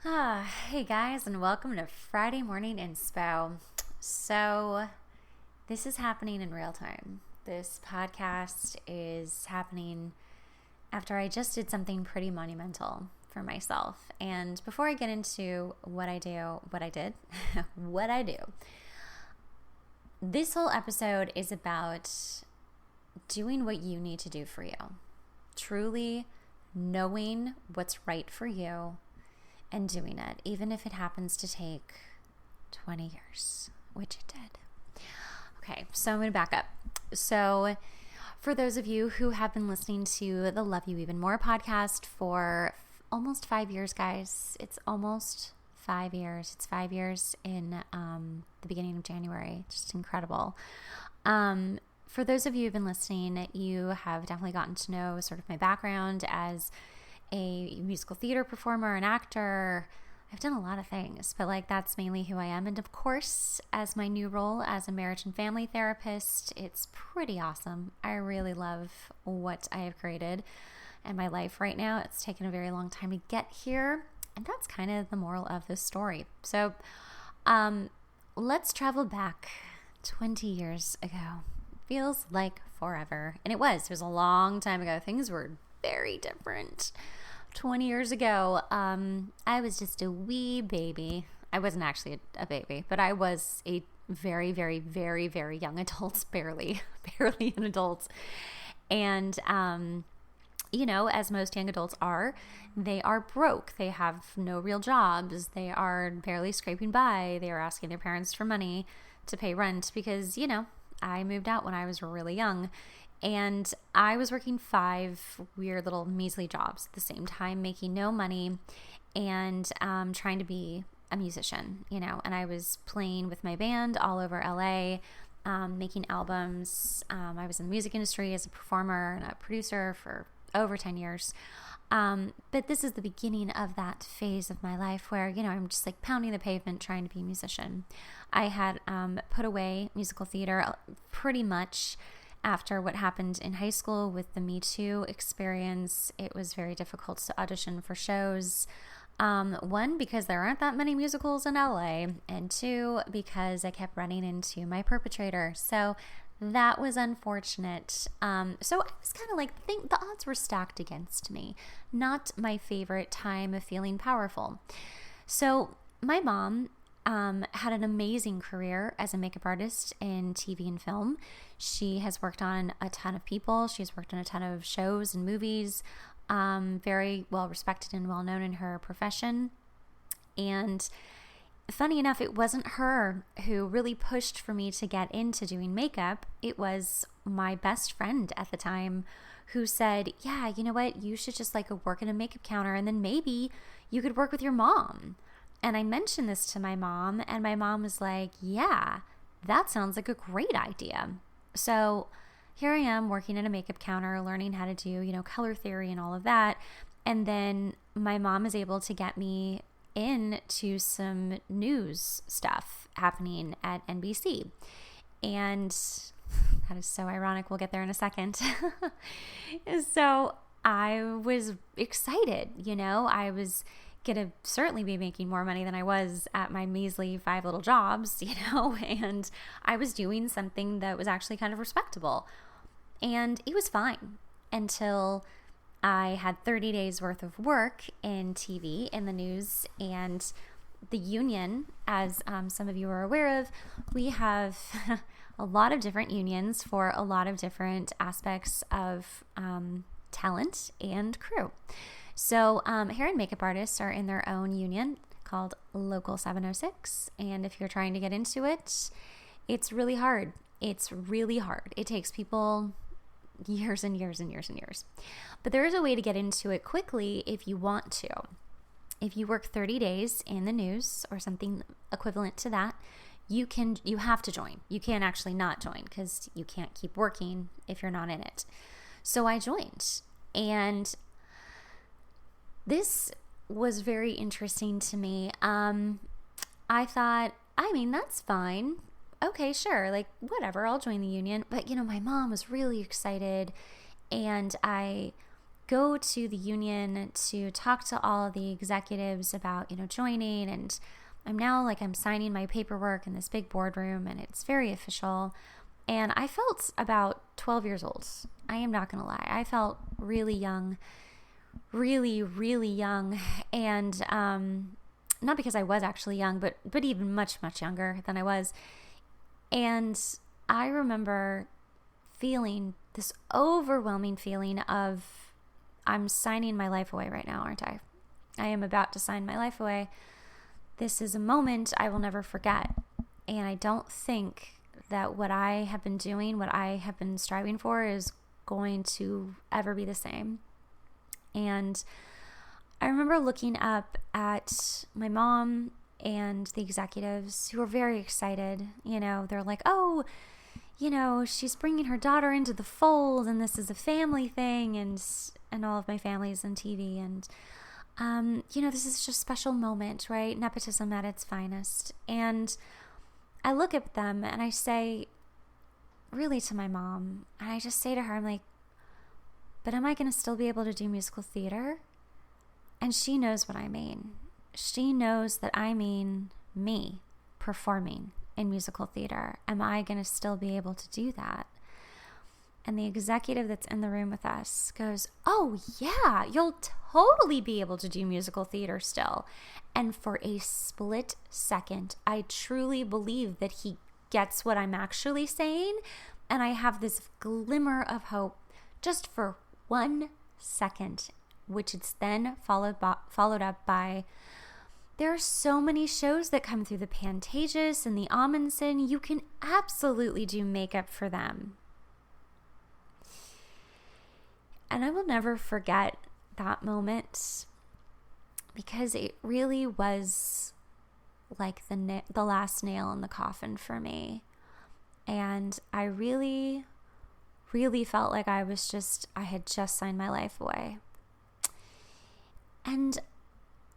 Hey guys, and welcome to Friday Morning Inspo. So, this is happening in real time. This podcast is happening after I just did something pretty monumental for myself. And before I get into what I do, what I do, this whole episode is about doing what you need to do for you. Truly knowing what's right for you and doing it, even if it happens to take 20 years, which it did. Okay, so I'm going to back up. So for those of you who have been listening to the Love You Even More podcast for almost 5 years, guys, it's almost 5 years. It's 5 years in the beginning of January. Just incredible. For those of you who've been listening, you have definitely gotten to know sort of my background as a musical theater performer, an actor. I've done a lot of things, but that's mainly who I am. And of course, as my new role as a marriage and family therapist, it's pretty awesome. I really love what I have created in my life right now. It's taken a very long time to get here, and that's kind of the moral of this story. So let's travel back 20 years ago. Feels like forever. And it was a long time ago. Things were very different. 20 years ago, I was just a wee baby. I wasn't actually a baby, but I was a very, very, very, very young adult, barely an adult. And, as most young adults are, they are broke. They have no real jobs. They are barely scraping by. They are asking their parents for money to pay rent because, I moved out when I was really young. And I was working 5 weird little measly jobs at the same time, making no money and trying to be a musician, And I was playing with my band all over LA, making albums. I was in the music industry as a performer and a producer for over 10 years. But this is the beginning of that phase of my life where, I'm just pounding the pavement trying to be a musician. I had put away musical theater pretty much after what happened in high school with the Me Too experience. It was very difficult to audition for shows. 1, because there aren't that many musicals in LA, and 2, because I kept running into my perpetrator. So that was unfortunate. So I was kind of the odds were stacked against me. Not my favorite time of feeling powerful. So my mom had an amazing career as a makeup artist in TV and film. She has worked on a ton of people. She's worked on a ton of shows and movies. Very well respected and well known in her profession. And funny enough, it wasn't her who really pushed for me to get into doing makeup. It was my best friend at the time who said, yeah, you know what? You should just go work in a makeup counter and then maybe you could work with your mom. And I mentioned this to my mom, and my mom was like, yeah, that sounds like a great idea. So here I am working at a makeup counter, learning how to do, color theory and all of that. And then my mom is able to get me into some news stuff happening at NBC. And that is so ironic. We'll get there in a second. So I was excited, I was going to certainly be making more money than I was at my measly 5 little jobs, and I was doing something that was actually kind of respectable. And it was fine until I had 30 days worth of work in TV, in the news, and the union, as some of you are aware of, we have a lot of different unions for a lot of different aspects of talent and crew. So hair and makeup artists are in their own union called Local 706. And if you're trying to get into it, it's really hard. It's really hard. It takes people years and years and years and years. But there is a way to get into it quickly if you want to. If you work 30 days in the news or something equivalent to that, you have to join. You can't actually not join because you can't keep working if you're not in it. So I joined, and this was very interesting to me. I thought, that's fine. Okay, sure. Whatever, I'll join the union. But, my mom was really excited, and I go to the union to talk to all of the executives about, joining, and I'm signing my paperwork in this big boardroom, and it's very official. And I felt about 12 years old. I am not going to lie. I felt really young, really, really young. And not because I was actually young, but even much, much younger than I was. And I remember feeling this overwhelming feeling of, I'm signing my life away right now, aren't I? I am about to sign my life away. This is a moment I will never forget. And I don't think that what I have been doing, what I have been striving for, is going to ever be the same. And I remember looking up at my mom and the executives who were very excited. They're like, oh, she's bringing her daughter into the fold, and this is a family thing, and all of my family's on TV, and this is just a special moment, right? Nepotism at its finest. And I look at them and I say, really, to my mom, and I just say to her, I'm like, but am I going to still be able to do musical theater? And she knows what I mean. She knows that I mean me performing in musical theater. Am I going to still be able to do that? And the executive that's in the room with us goes, oh yeah, you'll totally be able to do musical theater still. And for a split second, I truly believe that he gets what I'm actually saying. And I have this glimmer of hope just for 1 second, which is then followed up by, there are so many shows that come through the Pantages and the Amundsen. You can absolutely do makeup for them. And I will never forget that moment, because it really was like the last nail in the coffin for me. And I really, really felt like I had just signed my life away. And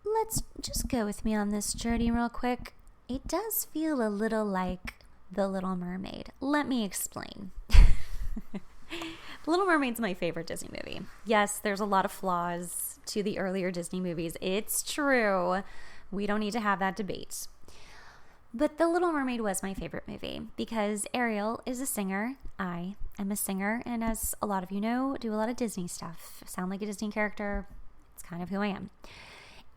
let's just go with me on this journey real quick. It does feel a little like The Little Mermaid. Let me explain. The Little Mermaid's my favorite Disney movie. Yes, there's a lot of flaws to the earlier Disney movies. It's true. We don't need to have that debate. But The Little Mermaid was my favorite movie because Ariel is a singer. I am a singer, and as a lot of you know, do a lot of Disney stuff. Sound like a Disney character. It's kind of who I am.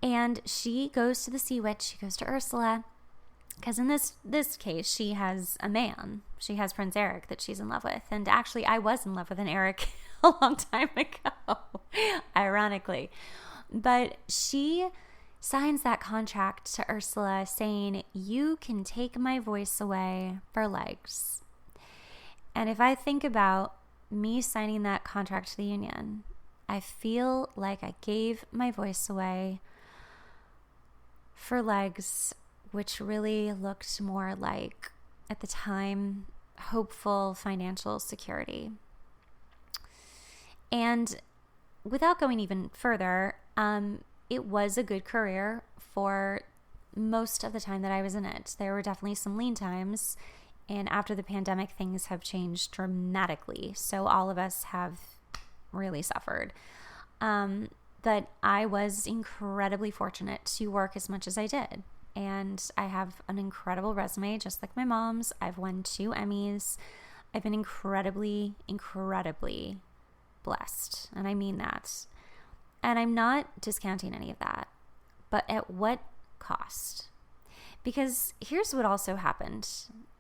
And she goes to the Sea Witch. She goes to Ursula. Because in this case, she has a man. She has Prince Eric that she's in love with. And actually, I was in love with an Eric a long time ago, ironically. But she signs that contract to Ursula saying, you can take my voice away for legs. And if I think about me signing that contract to the union, I feel like I gave my voice away for legs, which really looked more like, at the time, hopeful financial security. And without going even further, it was a good career for most of the time that I was in it. There were definitely some lean times, and after the pandemic, things have changed dramatically. So all of us have really suffered. But I was incredibly fortunate to work as much as I did. And I have an incredible resume, just like my mom's. I've won 2 Emmys. I've been incredibly, incredibly blessed. And I mean that. And I'm not discounting any of that. But at what cost? Because here's what also happened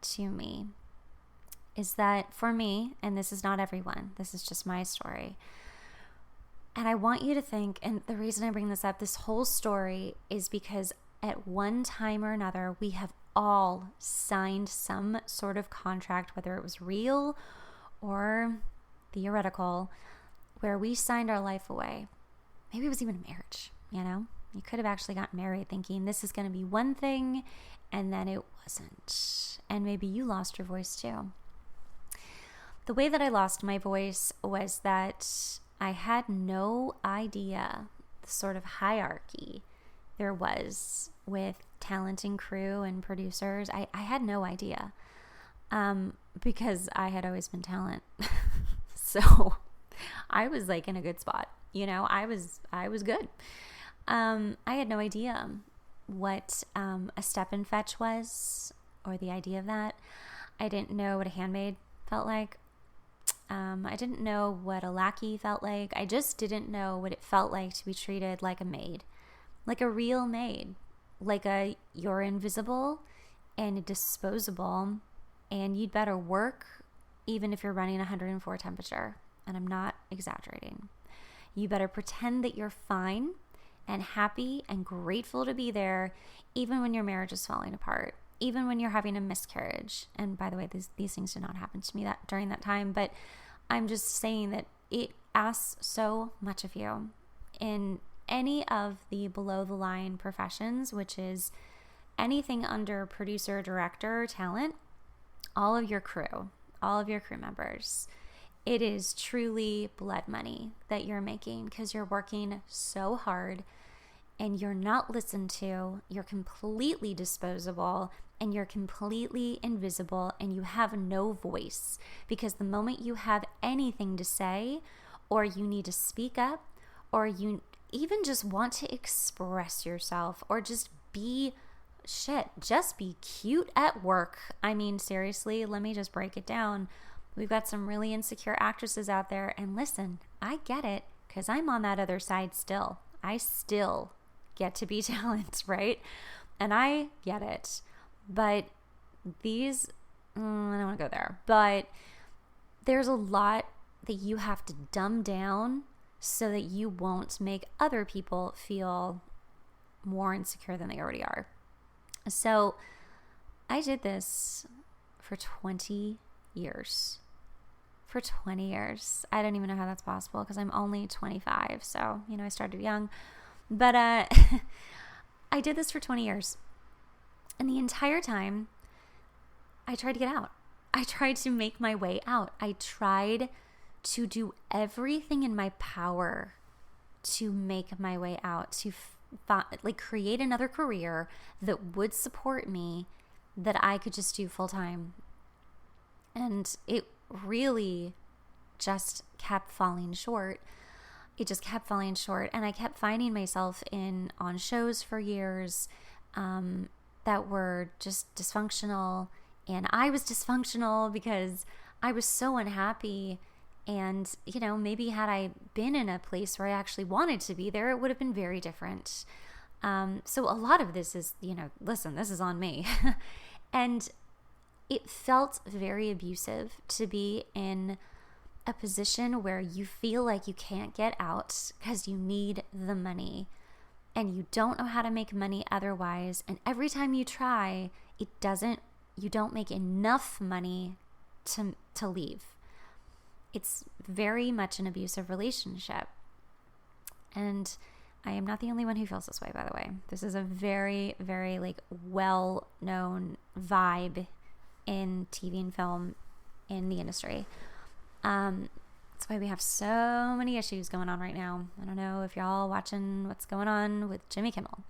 to me, is that for me, and this is not everyone, this is just my story. And I want you to think, and the reason I bring this up, this whole story is because at one time or another, we have all signed some sort of contract, whether it was real or theoretical, where we signed our life away. Maybe it was even a marriage, You could have actually gotten married thinking this is going to be one thing, and then it wasn't. And maybe you lost your voice too. The way that I lost my voice was that I had no idea the sort of hierarchy there was with talent and crew and producers. I had no idea because I had always been talent. So I was like in a good spot. I was good. I had no idea what a step and fetch was, or the idea of that. I didn't know what a handmaid felt like. I didn't know what a lackey felt like. I just didn't know what it felt like to be treated like a maid, like a real maid, you're invisible and disposable, and you'd better work even if you're running 104 temperature. And I'm not exaggerating. You better pretend that you're fine and happy and grateful to be there, even when your marriage is falling apart, even when you're having a miscarriage. And by the way, these things did not happen to me during that time, but I'm just saying that it asks so much of you in any of the below the line professions, which is anything under producer, director, talent, all of your crew members. It is truly blood money that you're making because you're working so hard and you're not listened to. You're completely disposable and you're completely invisible and you have no voice, because the moment you have anything to say, or you need to speak up, or you even just want to express yourself, or just be cute at work. I mean, seriously, let me just break it down. We've got some really insecure actresses out there, and listen, I get it, because I'm on that other side still. I still get to be talent, right? And I get it. But I don't want to go there, but there's a lot that you have to dumb down so that you won't make other people feel more insecure than they already are. So I did this for 20 years. For 20 years. I don't even know how that's possible because I'm only 25. So, I started young. But I did this for 20 years. And the entire time, I tried to get out. I tried to make my way out. I tried to do everything in my power to make my way out, to create another career that would support me, that I could just do full time. And it really just kept falling short. It just kept falling short. And I kept finding myself on shows for years that were just dysfunctional. And I was dysfunctional because I was so unhappy. And, maybe had I been in a place where I actually wanted to be there, it would have been very different. So a lot of this is, listen, this is on me. And it felt very abusive to be in a position where you feel like you can't get out because you need the money and you don't know how to make money otherwise. And every time you try, you don't make enough money to leave. It's very much an abusive relationship. And I am not the only one who feels this way, by the way. This is a very, very well-known vibe in TV and film in the industry. That's why we have so many issues going on right now. I don't know if y'all watching what's going on with Jimmy Kimmel.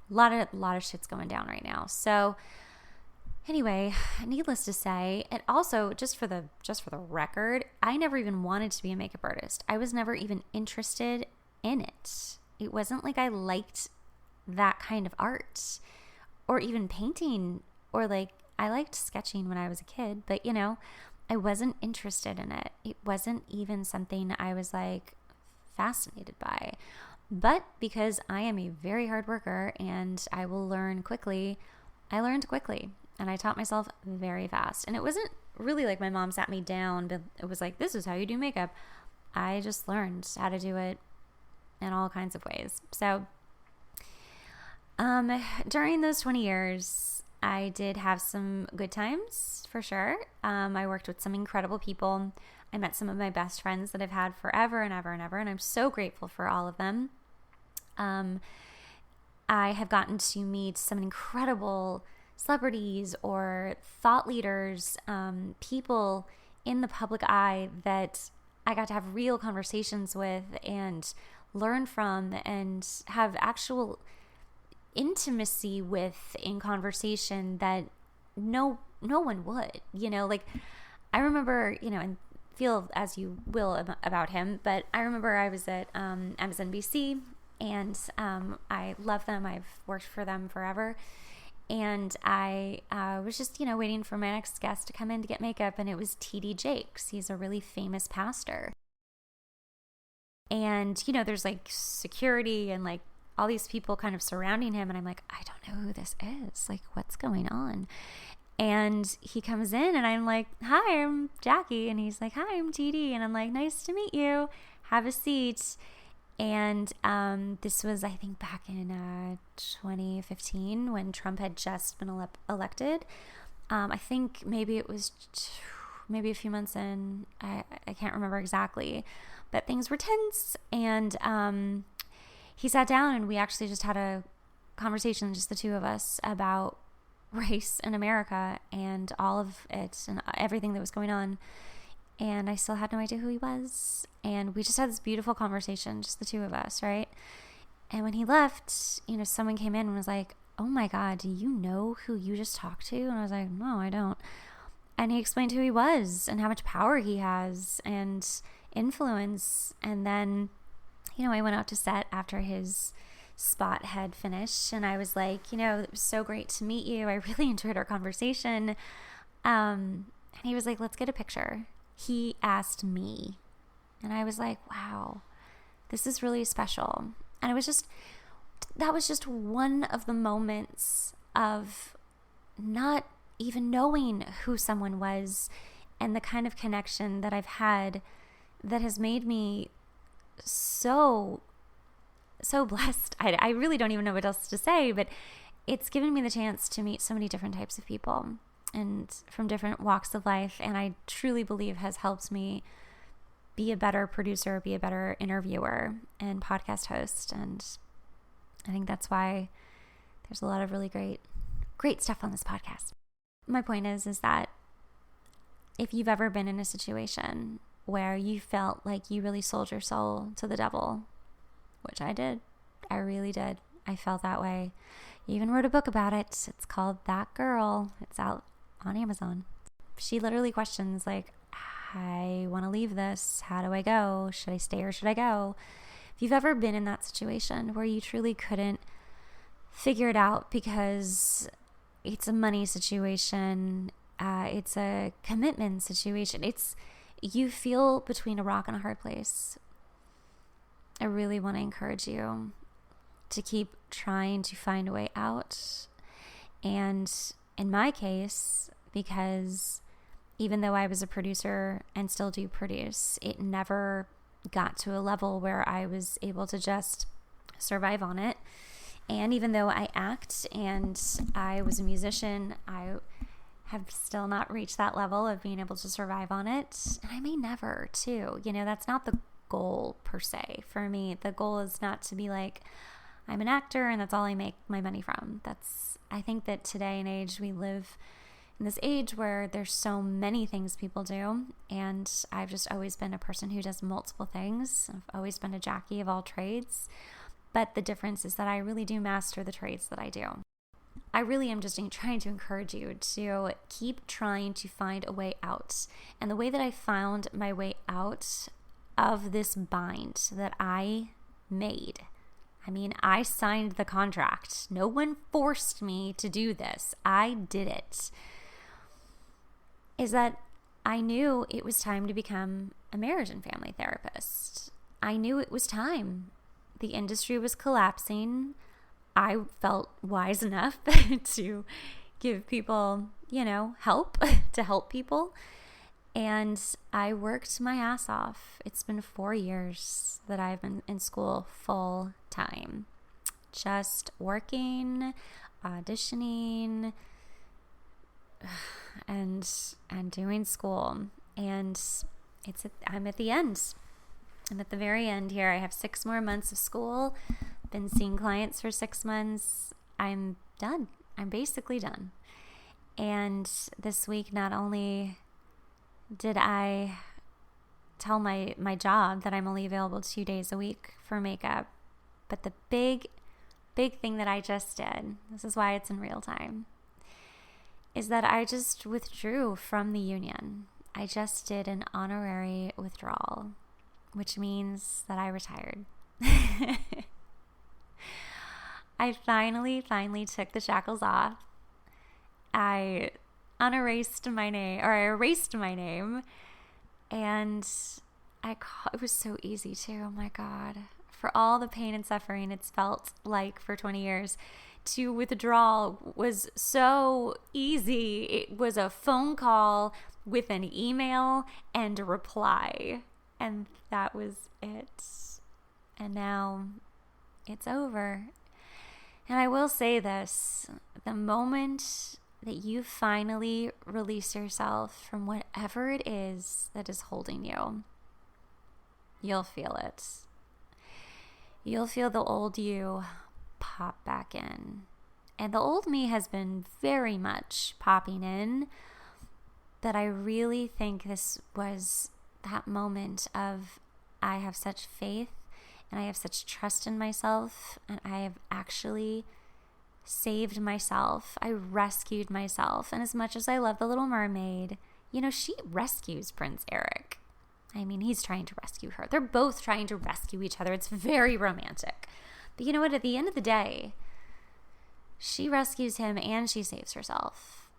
A lot of shit's going down right now. So anyway, needless to say, and also just for the record, I never even wanted to be a makeup artist. I was never even interested in it. It wasn't like I liked that kind of art or even painting, or I liked sketching when I was a kid, but I wasn't interested in it. It wasn't even something I was fascinated by. But because I am a very hard worker and I will learn quickly, I learned quickly and I taught myself very fast. And it wasn't really like my mom sat me down, but it was this is how you do makeup. I just learned how to do it in all kinds of ways. So during those 20 years, I did have some good times for sure. I worked with some incredible people. I met some of my best friends that I've had forever and ever and ever, and I'm so grateful for all of them. I have gotten to meet some incredible celebrities or thought leaders, people in the public eye that I got to have real conversations with and learn from and have actual intimacy with in conversation that no one would, I remember, in feel as you will about him, but I remember I was at MSNBC, and I love them. I've worked for them forever. And I was just, waiting for my next guest to come in to get makeup, and it was T.D. Jakes. He's a really famous pastor. And, there's like security and like all these people kind of surrounding him. And I'm like, I don't know who this is. Like, what's going on? And he comes in and I'm like, hi, I'm Jackie. And he's like, hi, I'm TD. And I'm like, nice to meet you. Have a seat. And this was, I think, back in 2015 when Trump had just been elected. I think maybe it was maybe a few months in. I can't remember exactly. But things were tense. And he sat down and we actually just had a conversation, just the two of us, about race in America and all of it and everything that was going on. And I still had no idea who he was. And we just had this beautiful conversation, just the two of us, right? And when he left, someone came in and was like, oh my God, do you know who you just talked to? And I was like, no, I don't. And he explained who he was and how much power he has and influence. And then, I went out to set after his spot had finished, and I was like, it was so great to meet you. I really enjoyed our conversation. And he was like, let's get a picture. He asked me, and I was like, wow, this is really special. And that was just one of the moments of not even knowing who someone was, and the kind of connection that I've had that has made me so blessed. I really don't even know what else to say, but it's given me the chance to meet so many different types of people and from different walks of life. And I truly believe has helped me be a better producer, be a better interviewer and podcast host. And I think that's why there's a lot of really great stuff on this podcast. My point is that if you've ever been in a situation where you felt like you really sold your soul to the devil, which I did. I really did. I felt that way. I even wrote a book about it. It's called That Girl. It's out on Amazon. She literally questions like, I want to leave this. How do I go? Should I stay or should I go? If you've ever been in that situation where you truly couldn't figure it out because it's a money situation, it's a commitment situation, you feel between a rock and a hard place, I really want to encourage you to keep trying to find a way out. And in my case, because even though I was a producer and still do produce, it never got to a level where I was able to just survive on it. And even though I act and I was a musician, I have still not reached that level of being able to survive on it. And I may never too. That's not the goal per se. For me, the goal is not to be like, I'm an actor and that's all I make my money from. I think that today and age, we live in this age where there's so many things people do. And I've just always been a person who does multiple things. I've always been a Jackie of all trades. But the difference is that I really do master the trades that I do. I really am just trying to encourage you to keep trying to find a way out. And the way that I found my way out of this bind that I made, I signed the contract. No one forced me to do this. I did it. Is that I knew it was time to become a marriage and family therapist. I knew it was time. The industry was collapsing. I felt wise enough to give people, help, to help people. And I worked my ass off. It's been 4 years that I've been in school full time. Just working, auditioning, and doing school. And I'm at the end. I'm at the very end here. I have 6 more months of school. Been seeing clients for 6 months. I'm done. I'm basically done. And this week, not only did I tell my job that I'm only available 2 days a week for makeup, but the big thing that I just did, this is why it's in real time, is that I just withdrew from the union. I just did an honorary withdrawal, which means that I retired. I finally took the shackles off. I erased my name, and it was so easy too. Oh my God. For all the pain and suffering it's felt like for 20 years, to withdraw was so easy. It was a phone call with an email and a reply, and that was it. And now it's over. And I will say this, the moment that you finally release yourself from whatever it is that is holding you, you'll feel it. You'll feel the old you pop back in. And the old me has been very much popping in, but I really think this was that moment of, I have such faith and I have such trust in myself, and I have actually saved myself. I rescued myself. And as much as I love the Little Mermaid, she rescues Prince Eric. I mean, he's trying to rescue her. They're both trying to rescue each other. It's very romantic. But you know what? At the end of the day, she rescues him and she saves herself.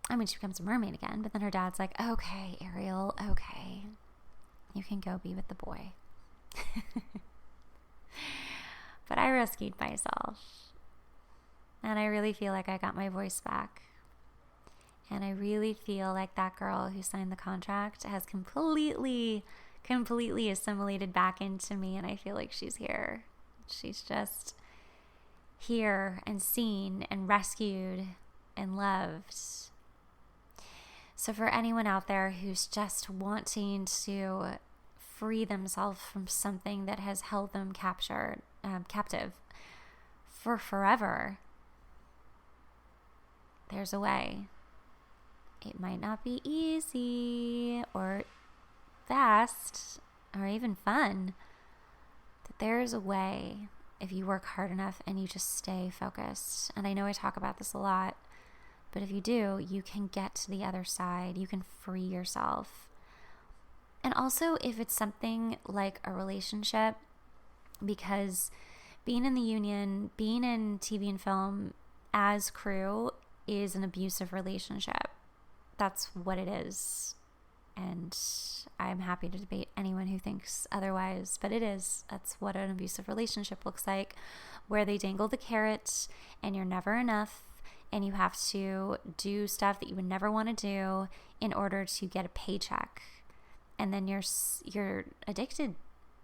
I mean, she becomes a mermaid again, but then her dad's like, okay, Ariel, okay. You can go be with the boy. But I rescued myself. And I really feel like I got my voice back. And I really feel like that girl who signed the contract has completely assimilated back into me. And I feel like she's here. She's just here and seen and rescued and loved. So for anyone out there who's just wanting to free themselves from something that has held them captive for forever, there's a way. It might not be easy or fast or even fun, but there is a way if you work hard enough and you just stay focused. And I know I talk about this a lot, but if you do, you can get to the other side. You can free yourself. And also, if it's something like a relationship, because being in the union, being in TV and film as crew is an abusive relationship. That's what it is. And I'm happy to debate anyone who thinks otherwise, but it is. That's what an abusive relationship looks like, where they dangle the carrot and you're never enough and you have to do stuff that you would never want to do in order to get a paycheck. And then you're addicted.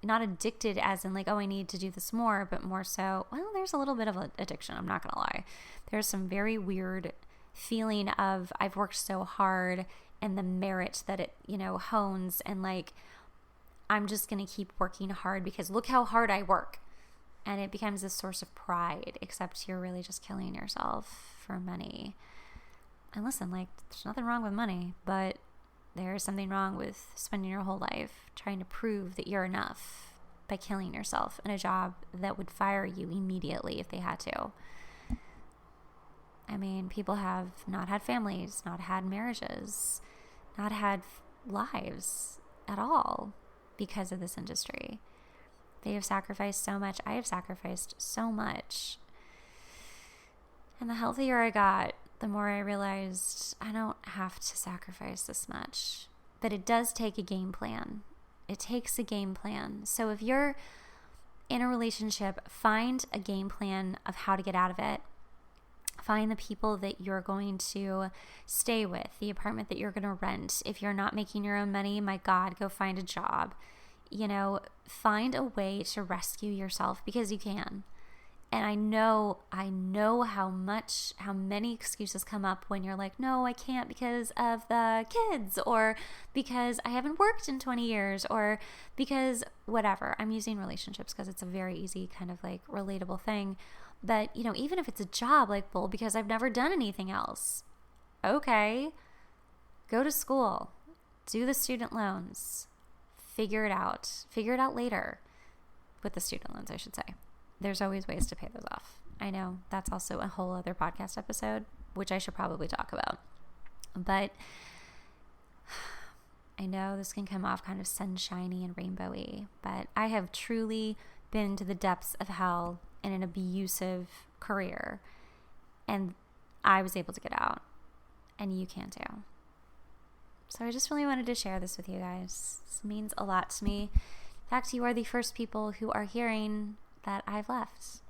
Not addicted as in like, oh, I need to do this more, but more so, well, there's a little bit of an addiction. I'm not going to lie. There's some very weird feeling of I've worked so hard and the merit that it, hones, and like, I'm just going to keep working hard because look how hard I work. And it becomes a source of pride, except you're really just killing yourself for money. And listen, like, there's nothing wrong with money, but there's something wrong with spending your whole life trying to prove that you're enough by killing yourself in a job that would fire you immediately if they had to. I mean, people have not had families, not had marriages, not had lives at all because of this industry. They have sacrificed so much. I have sacrificed so much. And the healthier I got, the more I realized I don't have to sacrifice this much. But it does take a game plan. It takes a game plan. So if you're in a relationship, find a game plan of how to get out of it. Find the people that you're going to stay with, the apartment that you're going to rent. If you're not making your own money, my God, go find a job. Find a way to rescue yourself because you can. And I know how many excuses come up when you're like, no, I can't because of the kids, or because I haven't worked in 20 years, or because whatever. I'm using relationships because it's a very easy kind of like relatable thing. But, even if it's a job, like, well, because I've never done anything else. Okay, go to school, do the student loans, figure it out later with the student loans, I should say. There's always ways to pay those off. I know that's also a whole other podcast episode, which I should probably talk about. But I know this can come off kind of sunshiny and rainbowy, but I have truly been to the depths of hell in an abusive career, and I was able to get out, and you can too. So I just really wanted to share this with you guys. This means a lot to me. In fact, you are the first people who are hearing that I've left.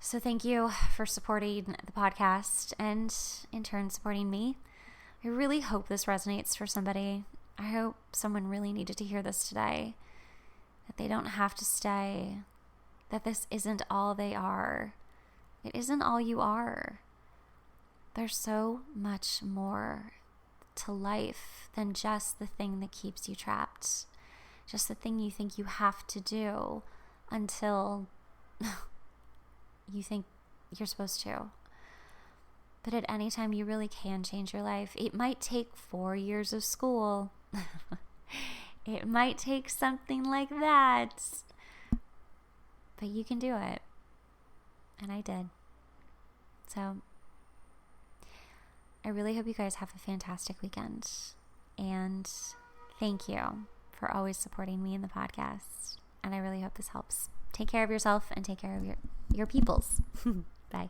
So thank you for supporting the podcast and in turn supporting me. I really hope this resonates for somebody. I hope someone really needed to hear this today. That they don't have to stay. That this isn't all they are. It isn't all you are. There's so much more to life than just the thing that keeps you trapped. Just the thing you think you have to do until you think you're supposed to. But at any time, you really can change your life. It might take 4 years of school. It might take something like that. But you can do it. And I did. So I really hope you guys have a fantastic weekend. And thank you for always supporting me in the podcast. And I really hope this helps. Take care of yourself and take care of your peoples. Bye.